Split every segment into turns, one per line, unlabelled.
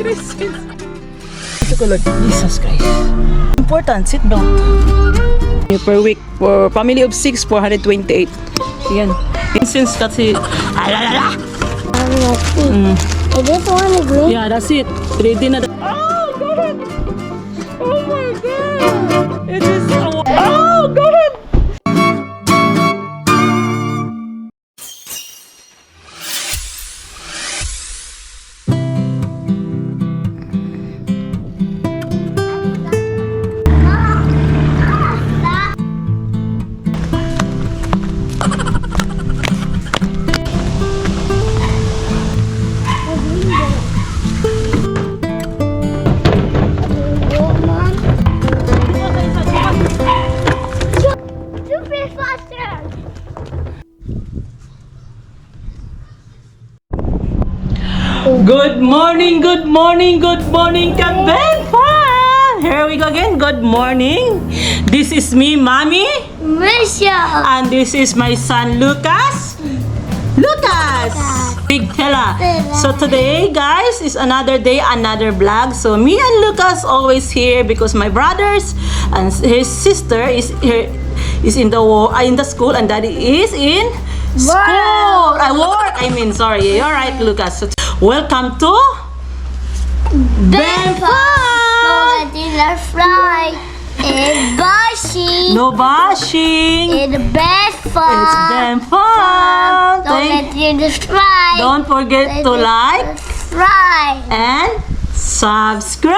Jesus Christ. Important, seatbelt. Per week, for family of 6, 428. Yan. Since kasi...
Is this one green?
Yeah, that's it. Ready na. Oh, got it! Oh my God! It is... Oh, got it! Good morning, good morning, good morning, Kabenfa! Here we go again. Good morning. This is me, Mommy.
Michelle.
And this is my son, Lucas. Lucas! Big fella. So today, guys, is another day, another vlog. So me and Lucas always here because my brothers and his sister is here, is in the school, and Daddy is in school. I work. I mean, sorry. You're right, Lucas. So, welcome to Benfa.
So that is our fly. It's bashing.
No bashing.
It's Benfa.
It's Benfa.
Don't let you destroy.
Don't forget to like
Fry.
and subscribe.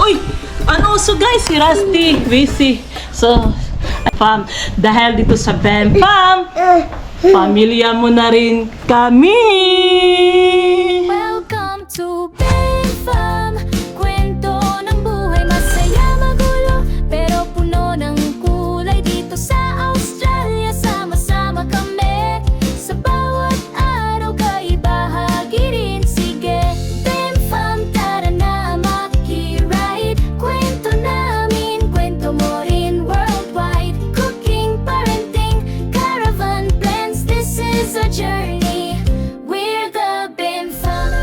Uy! And also guys, si Rusty, busy. So, dahil dito sa Benfam, pamilya mo na rin kami.
Welcome to BenFam. Kwento ng buhay, masaya magulo, pero puno ng kulay. Dito sa Australia, sama-sama kami. Sa bawat araw, kaibahagi rin. Sige, BenFam, tara na makiride. Kwento namin, kwento mo rin worldwide. Cooking, parenting, caravan plans. This is a journey. We're the BenFam.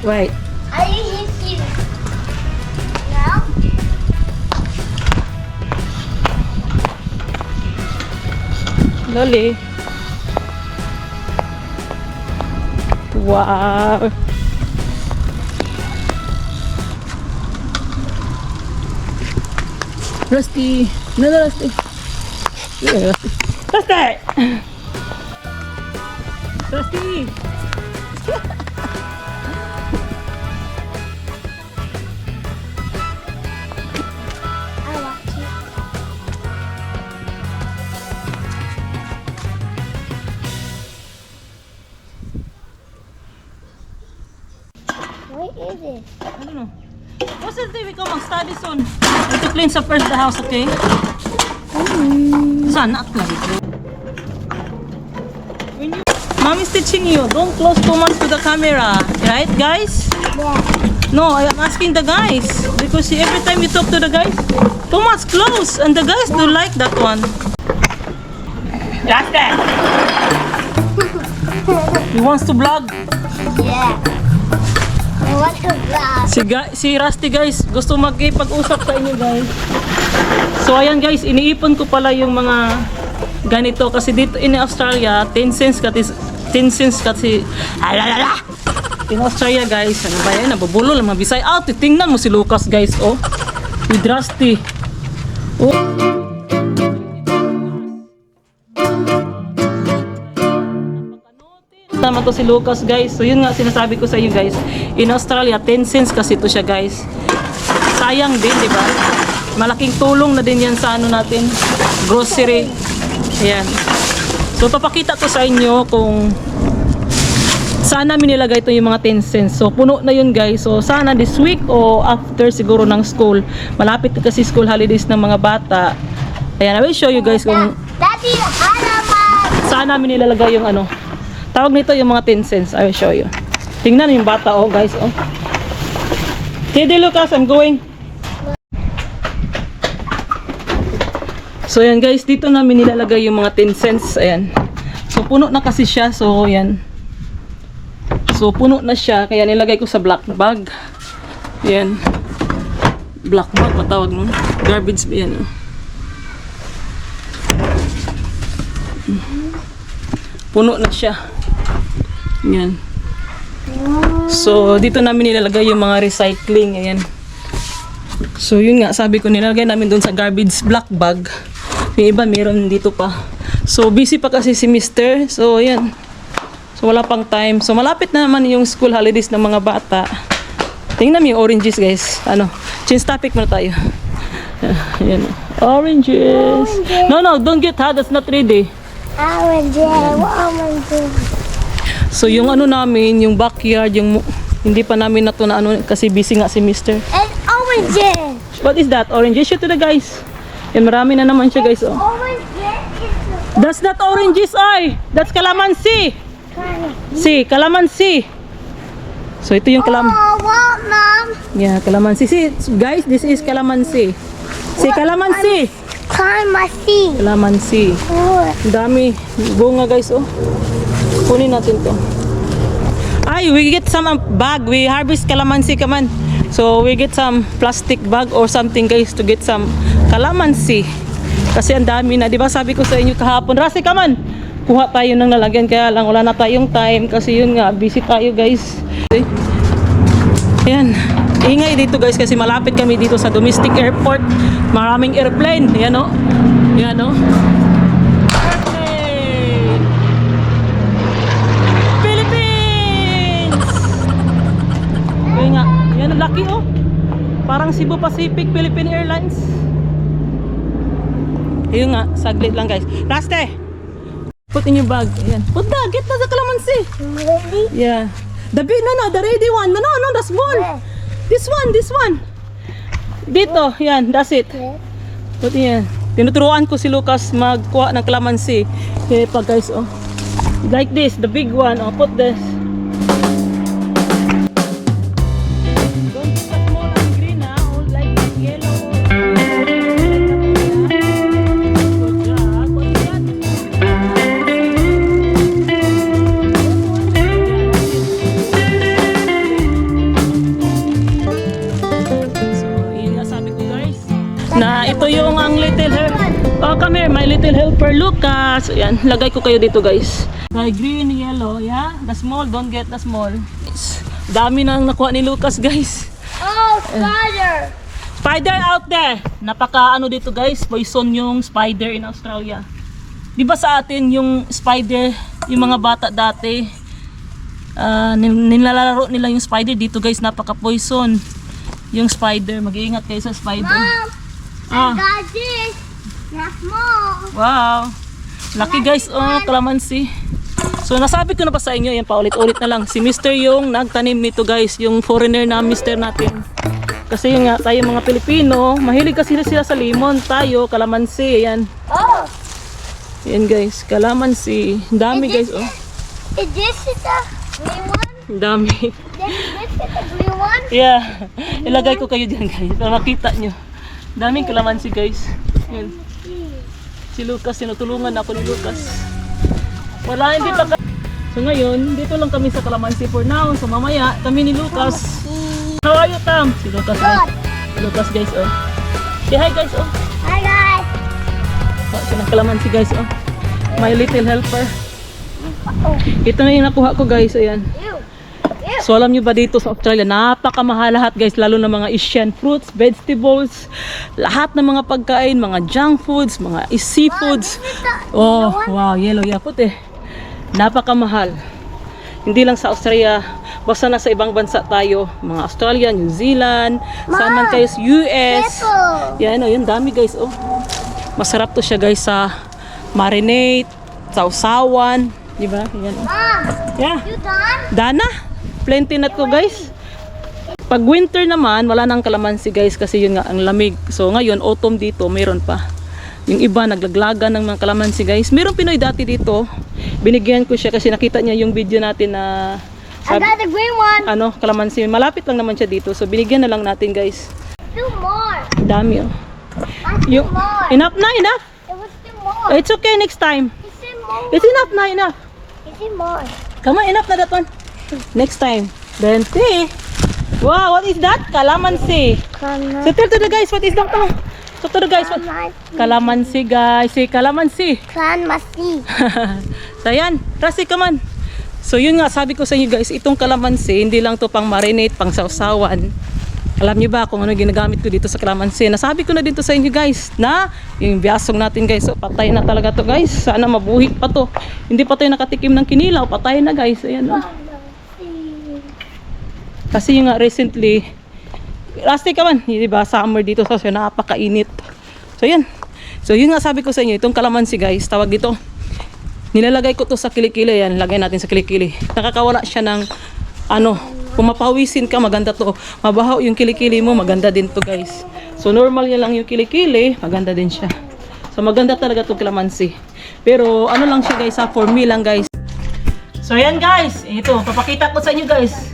Wait.
Are you hitting now?
Loli. Wow. Rusty. No, Rusty. Yeah, Rusty. Rusty.
I watch it. What is it?
I don't know. What's the day we come mag-study soon? We have to clean up first the house, okay? Sana at lang ito. When you... Mommy's teaching you, don't close too much to the camera. Right, guys?
Yeah.
No, I'm asking the guys. Because every time you talk to the guys, too much close. And the guys don't like that one. That's that. He wants to vlog.
Yeah. I want to vlog.
Si Rusty guys, gusto magkipag-usap sa inyo guys. So ayan guys, iniipon ko pala yung mga ganito kasi dito in Australia, 10 cents kasi alalala. In Australia guys, ano ba yan? Nabubulo lang mga Bisay. Ah, titingnan mo si Lucas guys, oh. With Rusty. Oh. Tama to si Lucas guys. So yun nga sinasabi ko sa inyo guys. In Australia 10 cents kasi to siya guys. Sayang din, di ba? Malaking tulong na din yan sa ano natin, grocery. Ayan. So papakita ko sa inyo kung saan namin nilagay ito yung mga 10 cents. So puno na yun guys. So sana this week o after siguro ng school. Malapit kasi school holidays ng mga bata. Ayan, I will show you guys kung
Daddy, halaman.
saan namin nilalagay yung ano. Tawag nito yung mga 10 cents. I will show you. Tingnan yung bata, oh guys, oh. Tede Lucas, I'm going. So ayan guys, dito namin nilalagay yung mga 10 cents. Ayan. So puno na kasi siya. So yan. So puno na siya. Kaya nilagay ko sa black bag. Yan. Black bag patawag mo. Garbage ba yan? Puno na siya. Yan. So dito namin nilalagay yung mga recycling. Ayan. So yun nga, sabi ko nilalagay namin doon sa garbage black bag. Yung iba meron dito pa. So busy pa kasi si Mr. So ayan. So wala pang time. So malapit na naman yung school holidays ng mga bata. Tingnan mo yung oranges guys. Ano? Change topic muna tayo. Ayan. Oranges. No, don't get ha. That's not ready.
Orange. Orange.
So yung ano namin, yung backyard, yung hindi pa namin na to na ano kasi busy nga si Mr.
And orange.
What is that? Oranges? Show to the guys. Yan, marami na naman siya guys. Oh.
Orange is
That's not oranges, ay! That's calamansi! Si, calamansi! So ito yung
Oh, what, Mom?
Yeah, calamansi. See, guys, this is calamansi. Si, calamansi!
Calamansi.
Calamansi.
Oh,
Ang dami. Bunga guys, oh. Kunin natin to. Ay, we get some bag. We harvest calamansi, come on. So, we get some plastic bag or something guys to get some calamansi. Kasi ang dami na. Diba sabi ko sa inyo kahapon, Rasi, come on. Kuha tayo ng lalagyan. Kaya lang, wala na tayong time. Kasi yun nga, busy tayo guys. Okay. Ayan. Ingay dito guys kasi malapit kami dito sa domestic airport. Maraming airplane. Yan o. Yan o. Airplane! Philippines! Kaya nga. Yan ang laki o. Parang Cebu Pacific Philippine Airlines. Ayun nga. Saglit lang guys. Raste! Put in your bag. Ayan. Put that. Get na sa calamansi.
ready?
Yeah. The big, no, the ready one. No, the small. This one. Dito, yan, that's it. Put yan. Tinuturuan ko si Lucas magkuha ng calamansi. Okay, pa guys, oh. Like this, the big one. Oh, put this. Don't put the small and green, ah. All like this, yellow. Good job. What is that? So, yun nga sabi ko guys. Na ito yung ang little helper. Oh, come here, my little helper Lucas. Ayan, lagay ko kayo dito guys. My green, yellow, yeah? The small, don't get the small. Dami nang nakuha ni Lucas guys.
Oh, spider.
Spider out there. Napaka ano dito guys, poison yung spider in Australia. Di ba sa atin yung spider, yung mga bata dati, nilalaro nila yung spider dito guys, napaka poison yung spider. Mag-iingat kayo sa spider.
Mom,
Ah,
I got this. That's small.
wow. Laki guys, oh, calamansi. So nasabi ko na pa sa inyo, yan paulit-ulit na lang. Si Mr. yung nagtanim nito guys, yung foreigner na Mr. natin. Kasi yung nga, tayo mga Pilipino, mahilig kasi sila sa limon. Tayo, calamansi, ayan.
Oh,
Yan guys, calamansi. Ang dami guys, oh.
is this the green one?
Ang dami.
This is the green one?
Yeah. Ilagay ko kayo dyan guys, para makita nyo. Daming calamansi guys. Yan. Si Lucas, tinutulungan ako ni Lucas. Wala, hindi pa ka. So ngayon, dito lang kami sa calamansi for now. So mamaya, kami ni Lucas. How are you, Tam? Si Lucas guys. Si Lucas guys, oh. Say hi guys, oh.
Hi guys.
Oh, sinang calamansi guys, oh. My little helper. Ito na yung nakuha ko guys, ayan.
Ew.
So alam nyo ba dito sa Australia, napakamahal lahat guys, lalo na mga Asian fruits, vegetables, lahat ng mga pagkain, mga junk foods, mga seafoods. Oh, wow, yellow, yeah, puti. Napakamahal. Hindi lang sa Australia, basta nasa ibang bansa tayo, mga Australia, New Zealand, saan man kayo sa US.
Apple.
Yan, oh, yun, dami guys, oh. Masarap to siya guys sa marinate, sausawan, di ba? Yan.
Mom,
Yeah.
you done?
Dana, plenty na to guys. Pag winter naman, wala nang kalamansi guys kasi yun nga ang lamig. So ngayon, autumn dito, mayroon pa. Yung iba naglaglagan ng mga kalamansi guys. Mayroong Pinoy dati dito. Binigyan ko siya kasi nakita niya yung video natin na
I got the green one.
ano, kalamansi. Malapit lang naman siya dito. So binigyan na lang natin guys.
Two more.
Dami oh.
That's two
Yung,
more.
enough na, enough.
It was two more.
It's okay next time.
It's two
It's enough na, enough.
Is it more?
Come on, enough na that one. Next time. Then, see. Wow, what is that? Calamansi. So tell to the guys, what is that? So to the guys, what? Calamansi, guys. Say calamansi.
Clan Masi.
So yan, Rusty, come on. So yun nga, sabi ko sa inyo guys, itong calamansi, hindi lang to pang marinate, pang sausawan. Alam niyo ba kung ano ginagamit ko dito sa calamansi? Nasabi ko na dito sa inyo guys, na yung biyasong natin guys, so patay na talaga to guys. Sana mabuhi pa to. Hindi pa tayo nakatikim ng kinilaw, patay na guys. Ayan oh. Kasi yung nga recently, Rusty, come on, diba, summer dito so napakainit. So yan. So yun nga sabi ko sa inyo, itong calamansi guys, tawag dito. Nilalagay ko to sa kilikili, yan, lagay natin sa kilikili. Nakakawala siya ng ano, kung mapawisin ka, maganda to. Mabaho yung kilikili mo, maganda din to guys. So normal yan lang yung kilikili, maganda din siya. So maganda talaga itong calamansi. Pero ano lang siya guys, for me lang guys. So yan guys, ito, papakita ko sa inyo guys.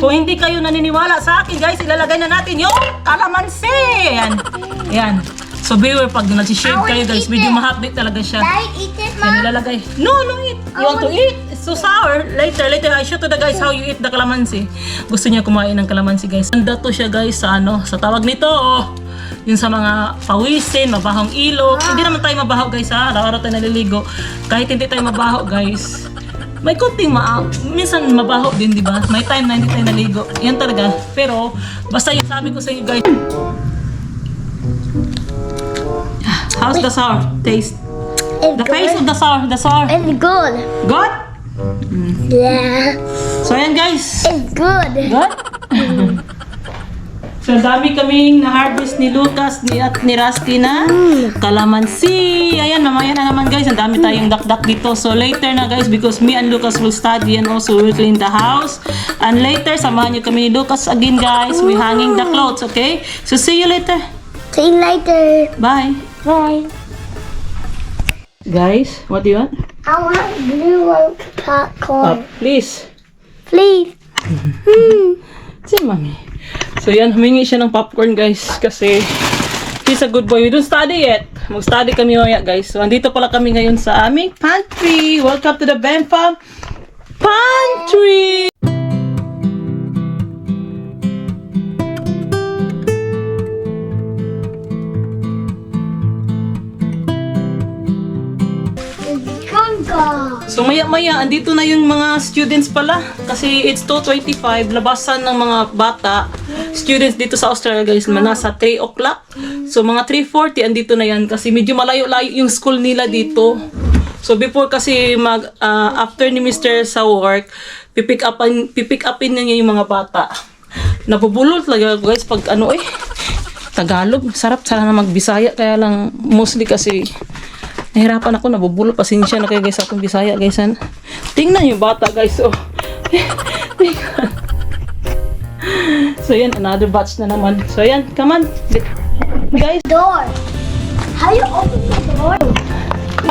Kung hindi kayo naniniwala sa akin guys, ilalagay na natin yung calamansi. Yan, yan. So beware pag nag-shave kayo guys, medyo mahapdi talaga siya.
Dad, eat it,
Yan
Mom.
nilalagay. No, eat. You want to eat? It's so sour. Later, I show to the guys how you eat the calamansi. Gusto niya kumain ng calamansi guys. Ganda to siya guys sa ano, sa tawag nito oh. Yung sa mga pawisin, mabahong ilog. Hindi naman tayo mabaho guys ha. Araw-araw tayo naliligo. Kahit hindi tayo mabaho guys. May kunting minsan mabaho din, di ba? May time na hindi tayo naligo. Yan talaga. Pero basta yung sabi ko sa inyo guys. How's the sour taste?
It's
The face of
good.
the sour.
It's good.
Good?
Yeah.
So ayan guys.
It's good.
Good? So dami kaming na-harvest ni Lucas at ni Rusty na calamansi. Ayan, mamaya na naman guys. Ang dami tayong dakdak dito. So later na guys, because me and Lucas will study and also will clean the house. And later, samahan nyo kami ni Lucas again guys. We hanging the clothes, okay? So see you later.
See you later.
Bye.
Bye.
Guys, what do you want?
I want blue popcorn.
Please.
Please.
Si Mami. So yan, humingi siya ng popcorn guys kasi he's a good boy. We don't study yet. Mag-study kami maya guys. So andito pala kami ngayon sa aming pantry. Welcome to the Benfam Pantry! So maya-maya, andito na yung mga students pala. Kasi it's 2:25, labasan ng mga bata. Students dito sa Australia guys, nasa 3 o'clock. So mga 3:40, andito na yan. Kasi medyo malayo-layo yung school nila dito. So before kasi after ni Mr. sa work, pipick upin niya yung mga bata. Nabubulol talaga guys pag ano Tagalog. Sarap sana magbisaya, kaya lang mostly kasi nahirapan ako, nabubulol. Pasensya na kayo guys akong Bisaya guys. Tingnan yung bata guys. Oh. So yan, another batch na naman. So yan, come on. Guys,
Door. How you open the door?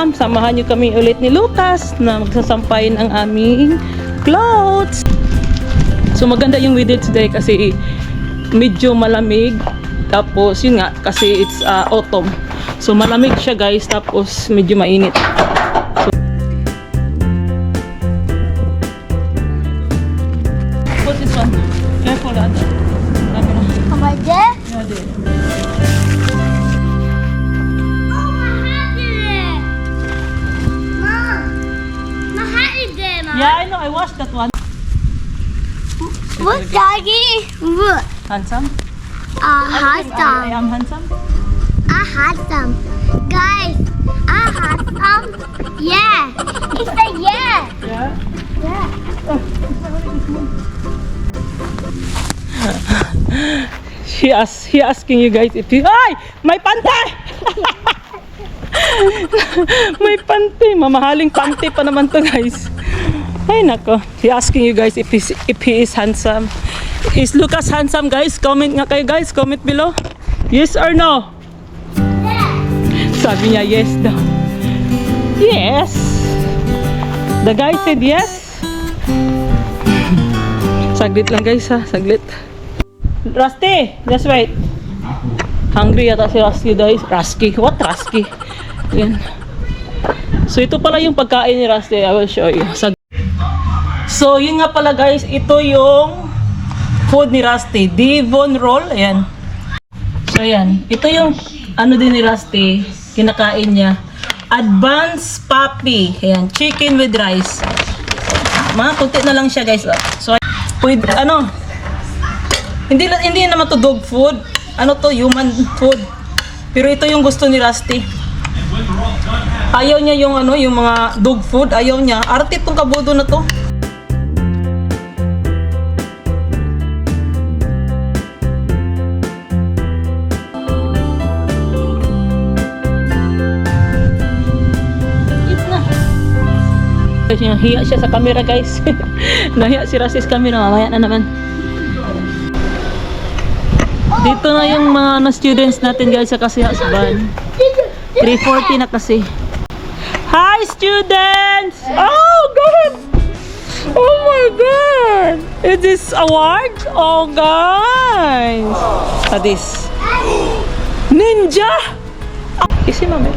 samahan nyo kami ulit ni Lucas na magsasampay ng aming clothes. So maganda yung weather today kasi medyo malamig. Tapos yun nga, kasi it's autumn. So malamig siya guys, tapos medyo mainit. So, what's this one? Careful ata.
Am I there?
Yeah, there.
Oh, my hat is there. Mom, my hat is there, Mom.
Yeah, I know. I watched that one.
Look, Daddy. Look.
Handsome?
I had
I
some.
am handsome.
I had some. Guys, I had some. Yeah. He said yeah.
Yeah.
Yeah.
He asking you guys if you... Ay! May pante! May pante. Mamahaling pante pa naman to guys. Ay nako. He asking you guys if he is handsome. Is Lucas handsome guys? Comment nga kayo guys. Comment below. Yes or no? Sabi niya yes daw. Yes. The guy said yes. Saglit lang guys ha. Saglit. Rusty, just wait. Hungry yata si Rusty guys. Rusty. What Rusty? Yan. So ito pala yung pagkain ni Rusty. I will show you. So yun nga pala guys, ito yung food ni Rusty. Devon roll. Ayan. So ayan. Ito yung ano din ni Rusty. Kinakain niya. Advanced Papi. Ayan. Chicken with rice. Mga kunti na lang siya guys. So with ano. Hindi naman to dog food. Ano to? Human food. Pero ito yung gusto ni Rusty. Ayaw niya yung ano, yung mga dog food. Ayaw niya. Arte tong kabudo na to. Hiya siya sa camera guys. Nahiya si Rusty sa camera. Mamaya na naman. Dito na yung mga students natin guys sa kasihasban. 3:40 na kasi. Hi students! Oh God! Oh my God! Is this award? Oh guys! This Ninja! Kasi mami.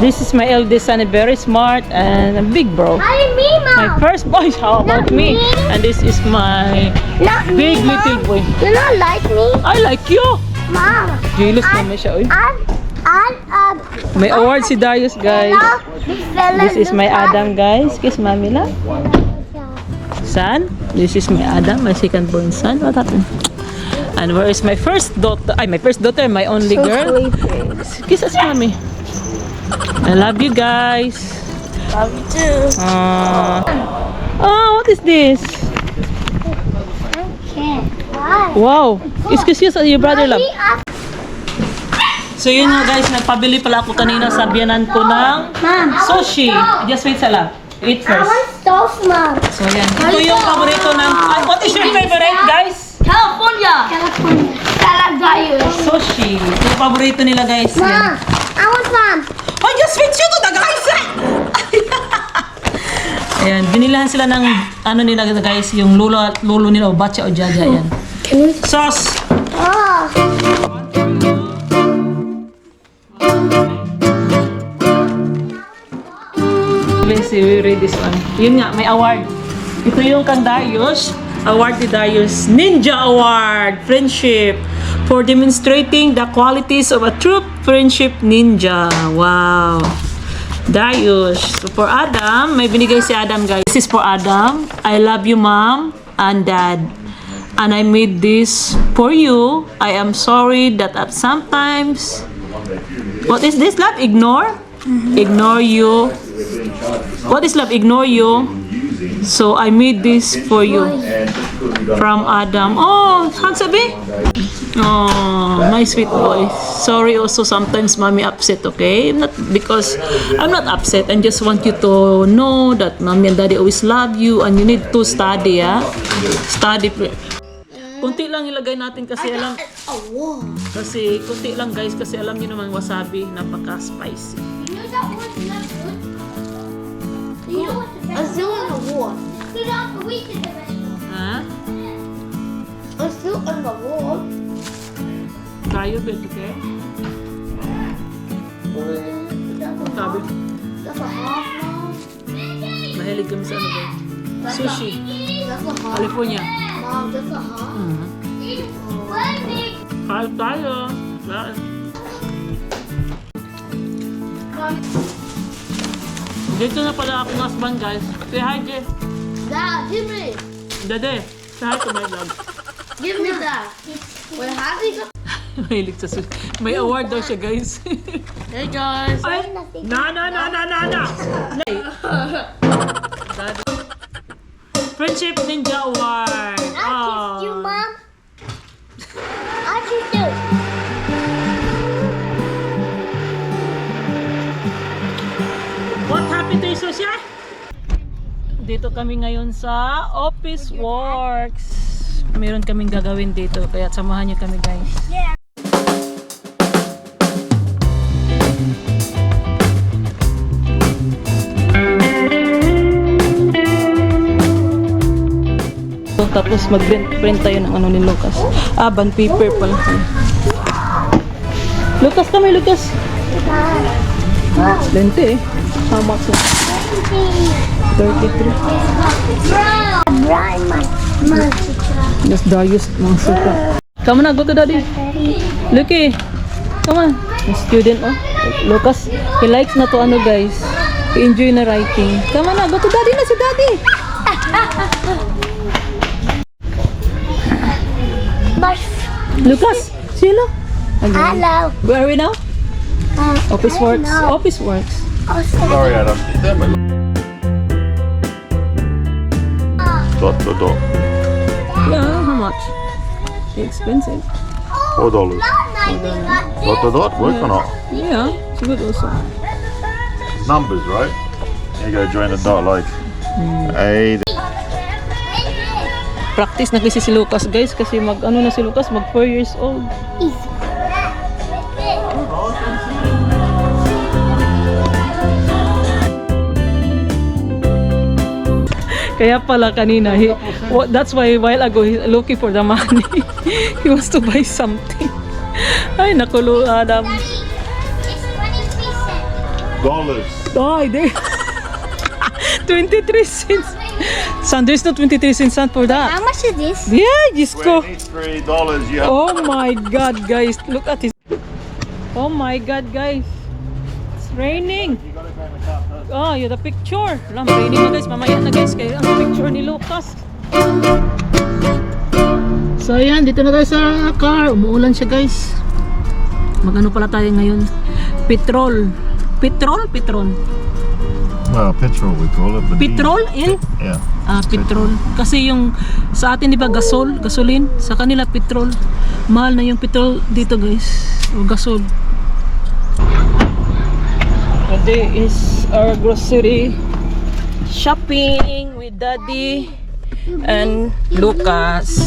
This is my eldest son, very smart and a big bro.
Hi, me,
My
Mom.
first boy, how about
Not
me?
me.
And this is my
Not
big
me, Mom.
little boy.
You don't like me,
I like you!
Mom.
Jealous naman siya, oy. May award si Darius, guys. This is my Adam, guys. Kiss mami lang. Son, this is my Adam, my second born son. What happened? And where is my first daughter? Ay, my first daughter, my only girl. Kiss us, mami. I love you, guys.
Love you too.
Oh, what is this?
Okay. Why?
Wow. Excuse you, your brother, love. So yun nga guys, nagpabili pala ako kanina sa biyanan ko ng
Mom.
sushi. Just wait sala. Eat
I
first.
want sauce, Mom.
So yan. Ito yung paborito ng... what is your favorite guys?
California. Salad
Sushi. Ito yung paborito nila guys.
Mom,
Yan.
I want some.
Oh, just wait you to the guys! Ayan, binilahan sila ng ano nila guys, yung lulo nila o batcha o jaja. Yan. Sauce.
Oh.
Let's see, we read this one. Yun nga, may award. Ito yung kang Darius. Award ni Darius. Ninja Award! Friendship. For demonstrating the qualities of a true friendship ninja. Wow. Darius. So for Adam, may binigay si Adam guys. This is for Adam. I love you mom and dad. And I made this for you. I am sorry that at sometimes... What is this, love? Ignore? Ignore you. What is love? Ignore you. So I made this for you. From Adam. Oh, Hansabi. Oh, my sweet boy. Sorry also sometimes mommy upset, okay? Not because I'm not upset. I just want you to know that mommy and daddy always love you and you need to study, ah. Study. Kunti lang ilagay natin kasi alam. Kasi kunti lang guys kasi alam niyo naman wasabi napaka-spicy.
You know that one's not good? You know what's the best? A zoo in the wall. You know, we did the best one.
Ha?
A zoo in the wall.
Tayo bet, okay? Sabi,
That's a half now.
mahilig kami sa ano ba? Sushi.
That's a half.
California.
Mom, that's a half.
Kahit tayo. Saan? Dito na pala akong husband guys. Say hi, Jay.
Dad, give me.
Dade, say hi to my vlog.
Give me that. We're having a...
Mahilig sa sushi. May award daw siya guys.
Hey guys.
Ay! Na! Dade. Friendship Ninja Award.
I'll kiss you, Mom. I'll kiss you.
What happened to you, Sushi? Dito kami ngayon sa Office Works. Meron kaming gagawin dito, kaya samahan niyo kami guys.
Yeah.
So, tapos mag-print tayo ng ano ni Lucas. Bond paper pala. Lucas kami, Lucas. Lente eh. How much? 33.
Brian, my
Just Darius mga suka. Come on, go to daddy. Lucky. Come on. Yung student oh. Lucas, he likes na to ano guys. He enjoy na writing. Come on, go to daddy na si daddy. Lucas, sila.
Hello.
Where are we now? Office works.
No.
Office works.
Sorry, Adam. Dot to dot.
Yeah, how much? Expensive.
$4. Dot to dot. Work or not?
Yeah, it's good also.
Numbers, right? You go join the dot like A.
Practice na kasi si Lucas guys kasi ano na si Lucas mag 4 years old. Kaya pala kanina, that's why a while ago he's looking for the money. He wants to buy something. Ay, nakulo, Adam.
Dollars.
Ay, there. 23 cents. Son, there's no 23 cents son, for that.
How much is this?
Yeah, just go.
$23. You have
Oh my God, guys. Look at this. Oh my God, guys. It's raining. Oh, yeah, the picture. Alam, raining na guys. Mamaya na guys. Kaya ang picture ni Lucas. So, ayan. Dito na tayo sa car. Umuulan siya guys. Magano pala tayo ngayon? Petrol. Petrol? Petron.
well, petrol we call it. But
Petrol in?
Yeah.
Petrol. Kasi yung sa atin di ba gasoline? Sa kanila petrol. Mahal na yung petrol dito guys. O gasol. Today is our grocery shopping with Daddy and Lucas.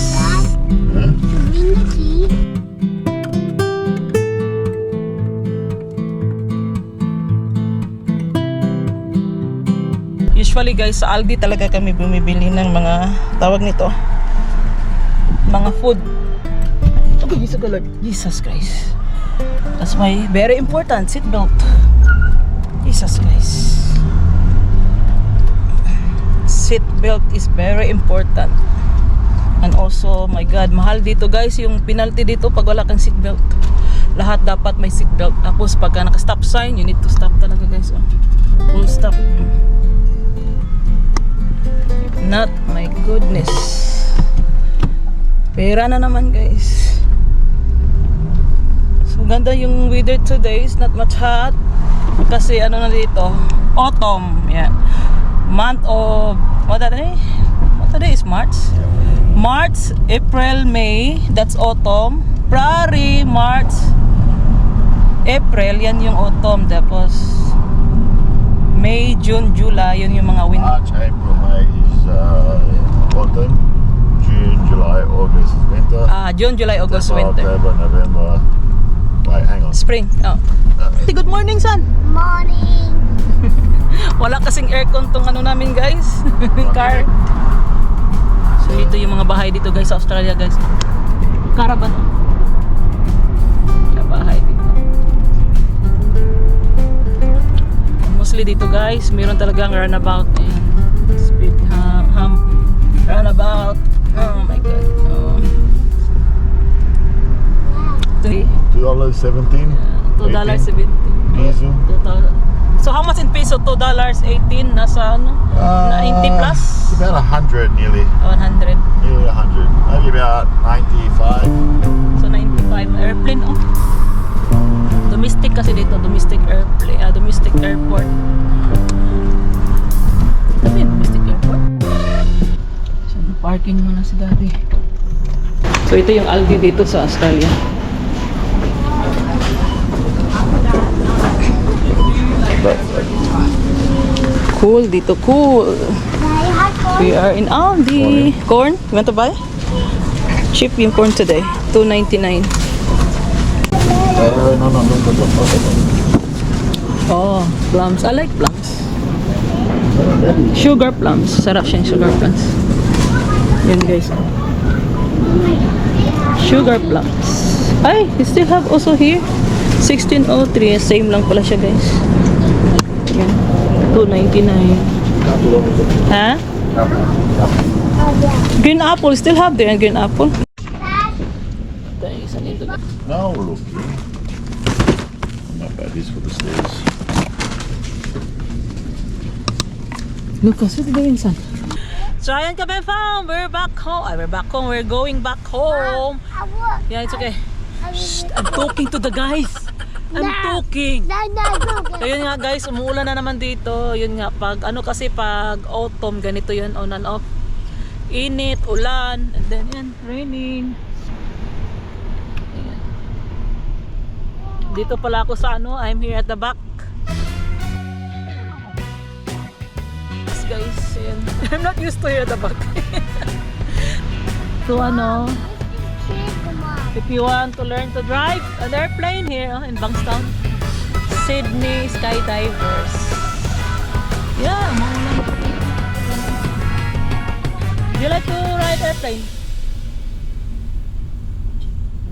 Usually guys, sa Aldi talaga kami bumibili ng mga tawag nito, mga food. Okay, Jesus God, Lord. Jesus Christ. That's why very important, seatbelt. Jesus Christ. Seatbelt is very important. And also, my God, mahal dito guys, yung penalty dito pag wala kang seatbelt. Lahat dapat may seatbelt. Tapos pagka naka-stop sign, you need to stop talaga guys. Oh. Full stop. Not, my goodness. Pera na naman guys. So ganda yung weather today. It's not much hot. Kasi ano na dito, autumn. Yeah. Month of, what today is March? March, April, May, that's autumn. February, March, April, yan yung autumn. Tapos May, June, July, yun yung mga winter.
March, April, May is autumn. June, July, August is winter.
June, July, August,
September,
winter.
October, November. Wait, hang on.
Spring. Oh. Good morning, son.
Morning.
Wala kasing aircon tong ano namin, guys. Car. So ito yung mga bahay dito, guys, sa Australia, guys. Caravan. Na bahay dito. Mostly dito, guys, meron talagang runabout and speed hump. Runabout. Oh my God. Oh.
$2.17.
$2.70.
Diesel.
So how much in peso? $2.18 nasa ano? 90 plus?
It's about 100 nearly.
100.
Nearly 100. Maybe about 95.
So 95 airplane oh. Domestic kasi dito, domestic airplane, domestic airport. Ano yun, domestic airport? So parking muna si Daddy. So ito yung Aldi dito sa Australia. Cool dito, cool. We are in Aldi. Corn? You want to buy? Cheap yung corn today. $2.99.
No.
Oh, plums. I like plums. Sugar plums. Sarap siyang sugar plums. Yan guys. Sugar plums. Ay, you still have also here. 1603. Same lang pala siya guys. 2.99. Huh?
Oh, yeah.
Green apple, still have there and green apple. Tayo, isa nito.
Now looking. Not bad, this for the stairs.
Lucas, what are you doing, son? So ayan kami fam, we're back home. We're back home, we're going back home.
I work.
Yeah, it's okay. Shh, I'm talking to the guys. I'm talking.
No,
So yun nga guys, umuulan na naman dito. Yun nga, pag ano kasi pag autumn, ganito yun, on and off. Init, ulan, and then yan, raining. Ayan. Dito pala ako sa ano, I'm here at the back. Guys, ayan. I'm not used to here at the back. So ano, if you want to learn to drive an airplane here in Bankstown, Sydney Skydivers. Yeah, maulan. Do you like to ride airplane?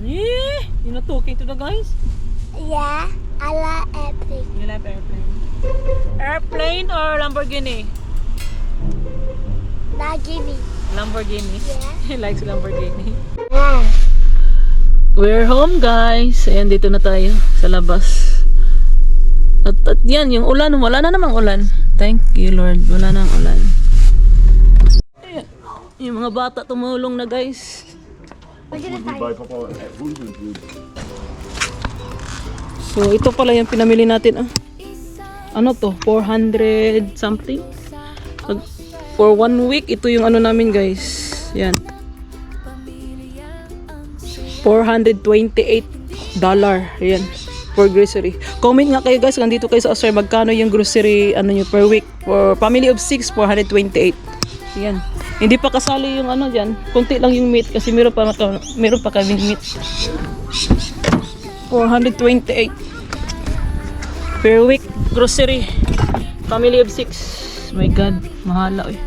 Yeah, you're not talking to the guys?
Yeah, I like airplane.
You like airplane? Airplane or Lamborghini?
Now give me.
Lamborghini.
Yeah.
He likes Lamborghini.
Yeah.
We're home guys. Ayan, dito na tayo sa labas. At yan, yung ulan. Wala na namang ulan. Thank you Lord. Wala nang ulan. Ayan. Yung mga bata tumulong na guys.
Would we buy Papa food?
So ito pala yung pinamili natin. Ano to? 400 something. For 1 week, ito yung ano namin guys. Yan. $428. Ayan. For grocery. Comment nga kayo guys, kung dito kayo sa Australia, magkano yung grocery ano nyo per week. For family of 6, 428. Ayan. Hindi pa kasali yung ano dyan. Kunti lang yung meat kasi meron pa kaming meat. 428 per week grocery. Family of 6. My God, mahala eh.